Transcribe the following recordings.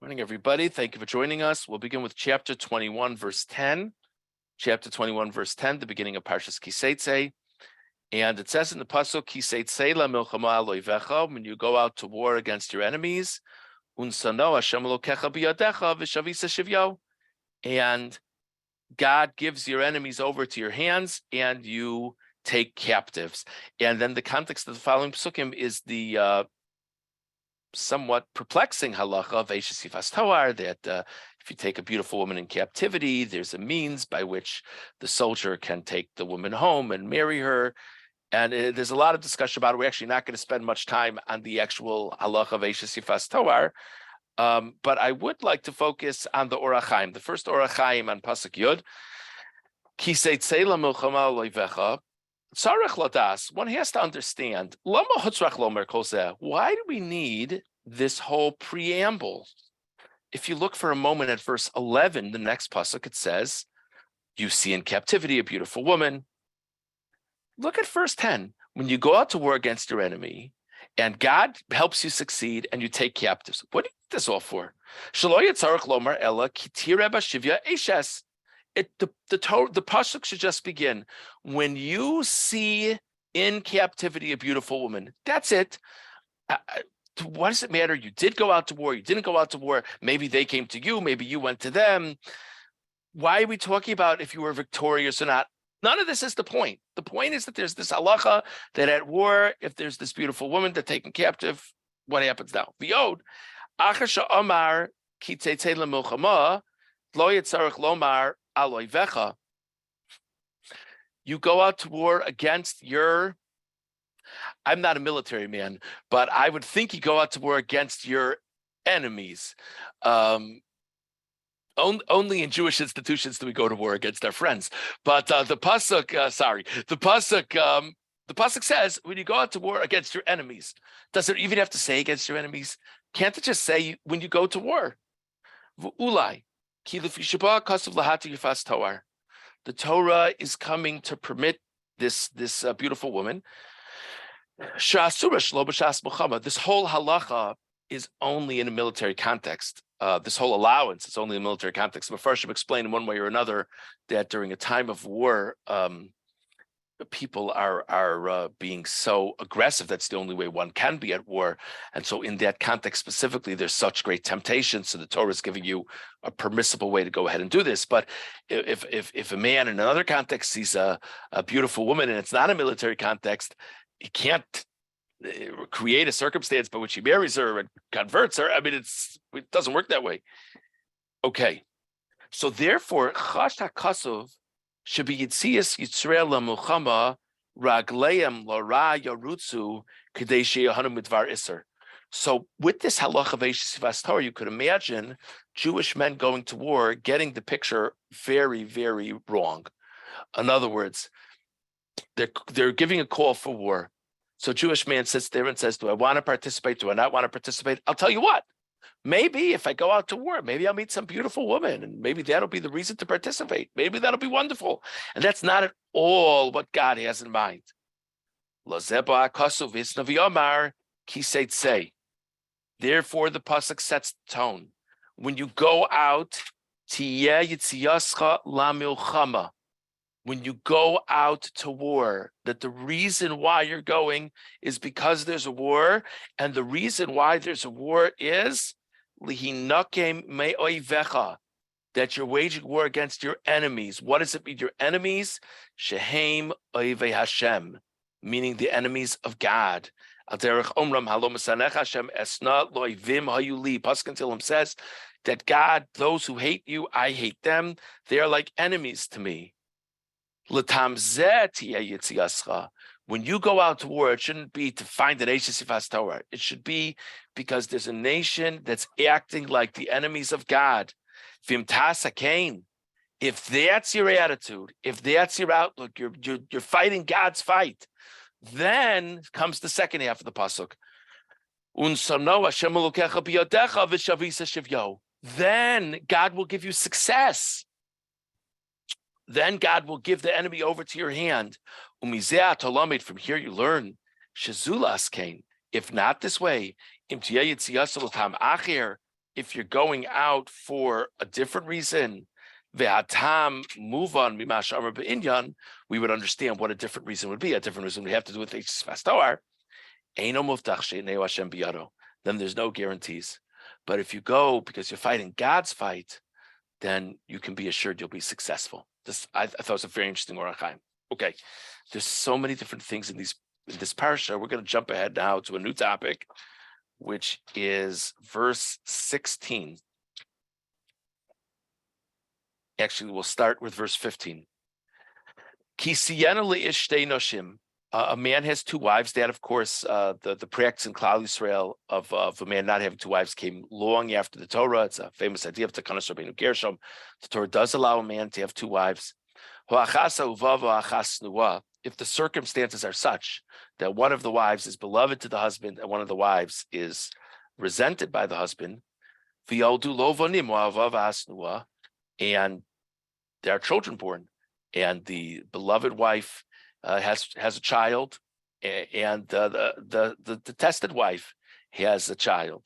Morning, everybody. Thank you for joining us. We'll begin with chapter 21, verse 10. Chapter 21, verse 10, the beginning of Parshas Teitzei. And it says in the pasuk, Teitzei la milchama aloivecha, when you go out to war against your enemies, unsano Hashem elokecha biyadecha v'shavisa shivyo. And God gives your enemies over to your hands, and you take captives. And then the context of the following psukim is the somewhat perplexing halacha of Eishes Yifas Toar, that if you take a beautiful woman in captivity, there's a means by which the soldier can take the woman home and marry her. And there's a lot of discussion about it. We're actually not going to spend much time on the actual halacha of Eishes Yifas Toar, but I would like to focus on the Orach Chaim, the first Orach Chaim on Pasuk Yud. Ki Teitzei la milchama loivecha. One has to understand, why do we need this whole preamble? If you look for a moment at verse 11, the next pasuk, it says, you see in captivity a beautiful woman. Look at verse 10. When you go out to war against your enemy, and God helps you succeed, and you take captives, what do you need this all for? The pasuk should just begin. When you see in captivity a beautiful woman, that's it. What does it matter? You did go out to war. You didn't go out to war. Maybe they came to you. Maybe you went to them. Why are we talking about if you were victorious or not? None of this is the point. The point is that there's this halacha that at war, if there's this beautiful woman that's taken captive, what happens now? V'yod, achasha amar ki teitzei lemilchama lo yitzarich lomar aloivecha. You go out to war against your, I'm not a military man, but I would think you go out to war against your enemies. Only in Jewish institutions do we go to war against our friends. But the pasuk says when you go out to war against your enemies. Does it even have to say against your enemies? Can't it just say when you go to war? Ulai. The Torah is coming to permit this beautiful woman. This whole halacha is only in a military context. This whole allowance is only in a military context. Mefarshim explain in one way or another that during a time of war, people are being so aggressive. That's the only way one can be at war. And so in that context specifically, there's such great temptation. So the Torah is giving you a permissible way to go ahead and do this. But if a man in another context sees a beautiful woman and it's not a military context, he can't create a circumstance by which he marries her and converts her. I mean, it doesn't work that way. Okay. So therefore, chash hakasuv should be Yitzias Yitzrael LaMuchama Ragleim Lara Yarutzu Kadei Sheyahanum Midvar Isser. So with this halacha of Eishes Yifas Toar, you could imagine Jewish men going to war getting the picture very, very wrong. In other words, they're giving a call for war. So Jewish man sits there and says, do I want to participate? Do I not want to participate? I'll tell you what. Maybe if I go out to war, maybe I'll meet some beautiful woman, and maybe that'll be the reason to participate. Maybe that'll be wonderful. And that's not at all what God has in mind. Therefore, the pasuk sets the tone. When you go out, when you go out to war, that the reason why you're going is because there's a war, and the reason why there's a war is that you're waging war against your enemies. What does it mean, your enemies? Shehem oivei Hashem, meaning the enemies of God. Pasuk says that God, those who hate you, I hate them. They are like enemies to me. When you go out to war, it shouldn't be to find an Eishes Yifas Toar. It should be because there's a nation that's acting like the enemies of God. If that's your attitude, if that's your outlook, you're fighting God's fight, then comes the second half of the pasuk. Then God will give you success. Then God will give the enemy over to your hand. From here you learn, if not this way, if you're going out for a different reason, ve'atam move on mimash amar be'inyan, we would understand what a different reason would be. A different reason would have to do with Fastar. Eino muftach she'nei Hashem biyado. Then there's no guarantees. But if you go because you're fighting God's fight, then you can be assured you'll be successful. This I thought was a very interesting Orach Chaim. Okay, there's so many different things in this parsha. We're going to jump ahead now to a new topic, which is verse 16. Actually, we'll start with verse 15. Ki siyena le'ish shtei noshim. A man has two wives. That, of course, the practice in Klal Yisrael of a man not having two wives came long after the Torah. It's a famous idea of Takanas Rabbeinu Gershom. The Torah does allow a man to have two wives. If the circumstances are such that one of the wives is beloved to the husband and one of the wives is resented by the husband, and there are children born, and the beloved wife has a child, and the detested wife has a child.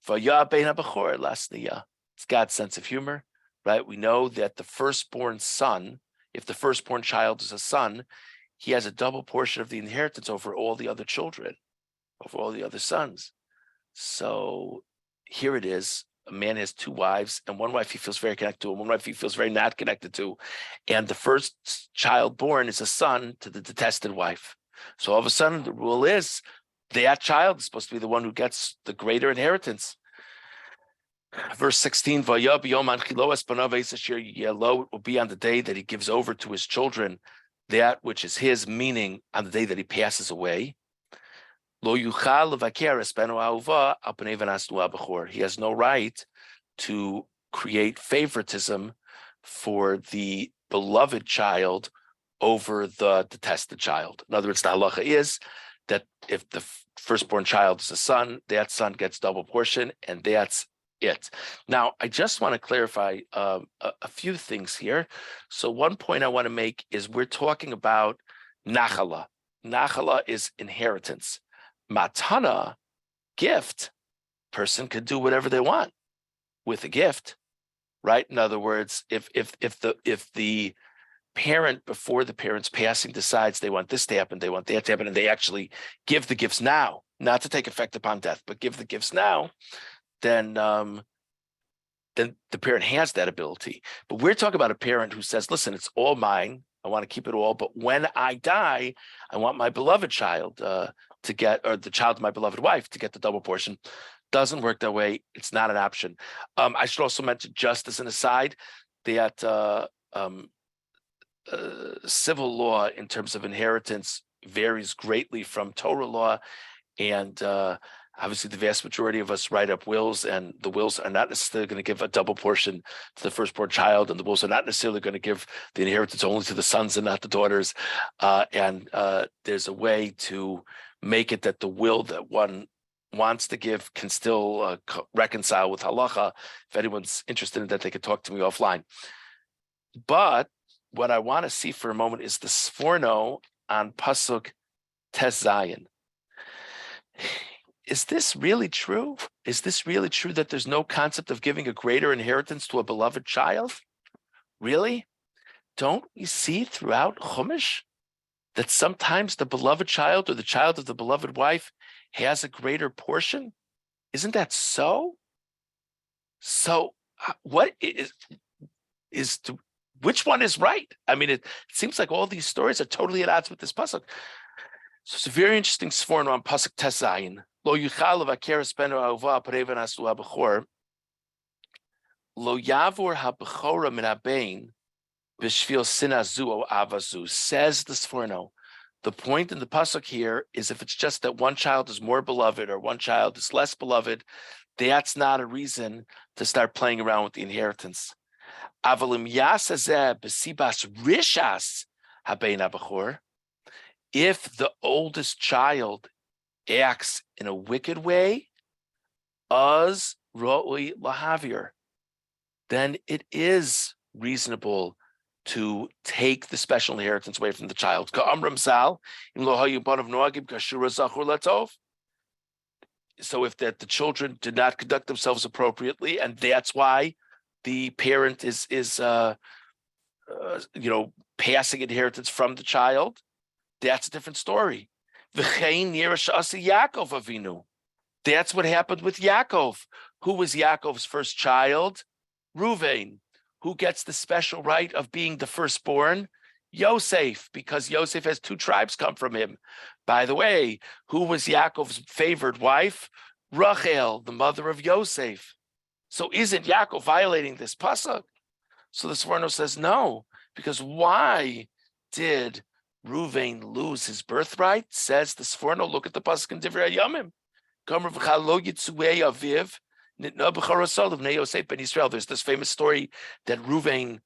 It's God's sense of humor, right? We know that the firstborn son, if the firstborn child is a son, he has a double portion of the inheritance over all the other children, over all the other sons. So here it is. A man has two wives, and one wife he feels very connected to, and one wife he feels very not connected to. And the first child born is a son to the detested wife. So all of a sudden, the rule is that child is supposed to be the one who gets the greater inheritance. Verse 16, it will be on the day that he gives over to his children that which is his, meaning on the day that he passes away. He has no right to create favoritism for the beloved child over the detested child. In other words, the halacha is that if the firstborn child is a son, that son gets double portion, and that's it. Now, I just want to clarify a few things here. So one point I want to make is we're talking about nachala. Nachala is inheritance. Matana, gift, person could do whatever they want with a gift, right? In other words, if the parent before the parent's passing decides they want this to happen, they want that to happen, and they actually give the gifts now, not to take effect upon death, but give the gifts now, then the parent has that ability. But we're talking about a parent who says, listen, it's all mine. I want to keep it all. But when I die, I want my beloved child to get, or the child of my beloved wife to get the double portion. Doesn't work that way. It's not an option. I should also mention, just as an aside, that civil law in terms of inheritance varies greatly from Torah law. And obviously, the vast majority of us write up wills, and the wills are not necessarily going to give a double portion to the firstborn child, and the wills are not necessarily going to give the inheritance only to the sons and not the daughters. And there's a way to make it that the will that one wants to give can still reconcile with halacha. If anyone's interested in that, they could talk to me offline. But what I want to see for a moment is the sforno on pasuk Teitzei. Is this really true? Is this really true that there's no concept of giving a greater inheritance to a beloved child? Really? Don't we see throughout Chumash that sometimes the beloved child or the child of the beloved wife has a greater portion? Isn't that so? So what which one is right? I mean, it seems like all these stories are totally at odds with this pasuk. So it's a very interesting sforno on pasuk Teitzei. Lo yuchal levakeres beno ahova pareven asu habechor. Lo yavor habechora min habein b'shvil sinazu o avazu. Says the sforno. The point in the pasuk here is if it's just that one child is more beloved or one child is less beloved, that's not a reason to start playing around with the inheritance. Avalim yasazeh b'sibas rishas habein habechor. If the oldest child acts in a wicked way, az ro'ui lahavir, then it is reasonable to take the special inheritance away from the child. So if that the children did not conduct themselves appropriately, and that's why the parent is passing inheritance from the child, that's a different story. V'chein Yerash Asa Yaakov Avinu. That's what happened with Yaakov. Who was Yaakov's first child? Ruvain. Who gets the special right of being the firstborn? Yosef, because Yosef has 2 tribes come from him. By the way, who was Yaakov's favored wife? Rachel, the mother of Yosef. So isn't Yaakov violating this pasuk? So the Sforno says no, because why did Ruvain lose his birthright? Says the Sforno, look at the pasuk in Divrei Yamim. There's this famous story that Ruvain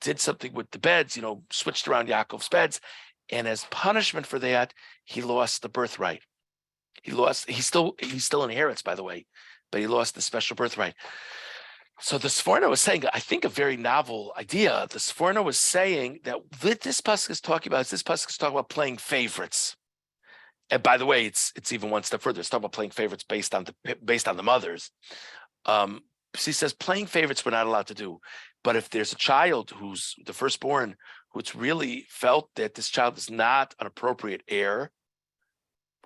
did something with the beds, switched around Yaakov's beds, and as punishment for that, he lost the birthright. He still inherits, by the way, but he lost the special birthright. So the Sforno was saying, I think, a very novel idea. The Sforno was saying that what this pasuk is talking about playing favorites. And by the way, it's even one step further. It's talking about playing favorites based on the mothers. He says playing favorites we're not allowed to do. But if there's a child who's the firstborn, who's really felt that this child is not an appropriate heir,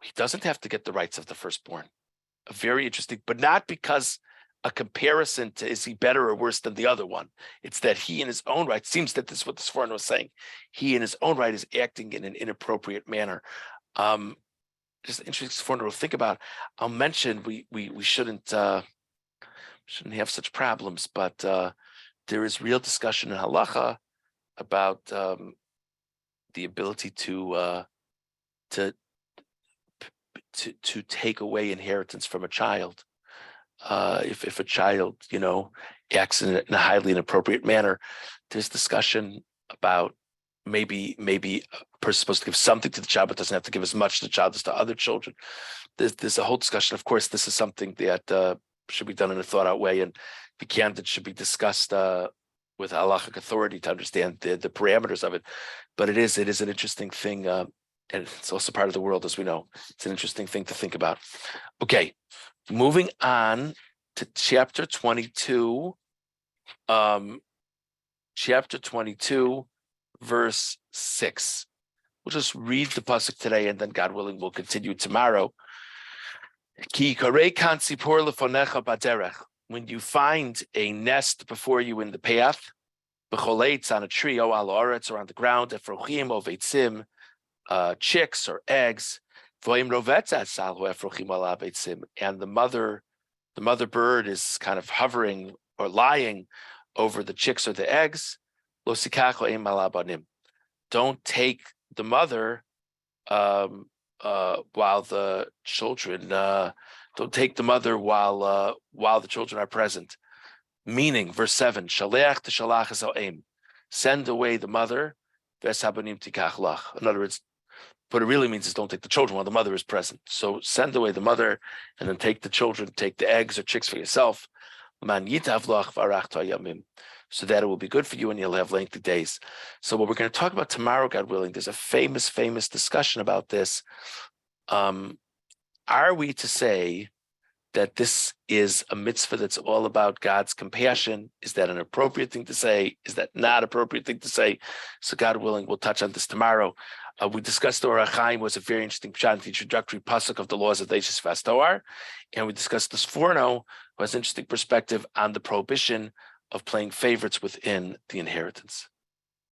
he doesn't have to get the rights of the firstborn. A very interesting, but not because a comparison to is he better or worse than the other one. It's that he in his own right, seems that this is what the Sforno was saying, he in his own right is acting in an inappropriate manner. Just interesting Sforno to think about. I'll mention we shouldn't have such problems, but there is real discussion in halacha about the ability to take away inheritance from a child. If a child, acts in a highly inappropriate manner, there's discussion about maybe a person's supposed to give something to the child, but doesn't have to give as much to the child as to other children. There's a whole discussion. Of course, this is something that should be done in a thought-out way, and if you can, it should be discussed with halachic authority to understand the parameters of it. But it is an interesting thing, and it's also part of the world, as we know. It's an interesting thing to think about. Okay, moving on to chapter 22. Chapter 22, verse 6. We'll just read the pasuk today, and then God willing, we'll continue tomorrow. When you find a nest before you in the path, on a tree, or on the ground, chicks or eggs, and the mother bird is kind of hovering or lying over the chicks or the eggs, don't take the mother while the children don't take the mother while the children are present. Meaning, verse 7, send away the mother. In other words, what it really means is don't take the children while the mother is present. So send away the mother and then take the children, take the eggs or chicks for yourself. So that it will be good for you and you'll have lengthy days. So what we're going to talk about tomorrow, God willing, there's a famous discussion about this. Are we to say that this is a mitzvah that's all about God's compassion? Is that an appropriate thing to say? Is that not appropriate thing to say? So God willing, we'll touch on this tomorrow. We discussed the Orach Chaim was a very interesting pshat, the introductory pasuk of the laws of Leishis Vastoar, and we discussed the Sforno, who has an interesting perspective on the prohibition of playing favorites within the inheritance.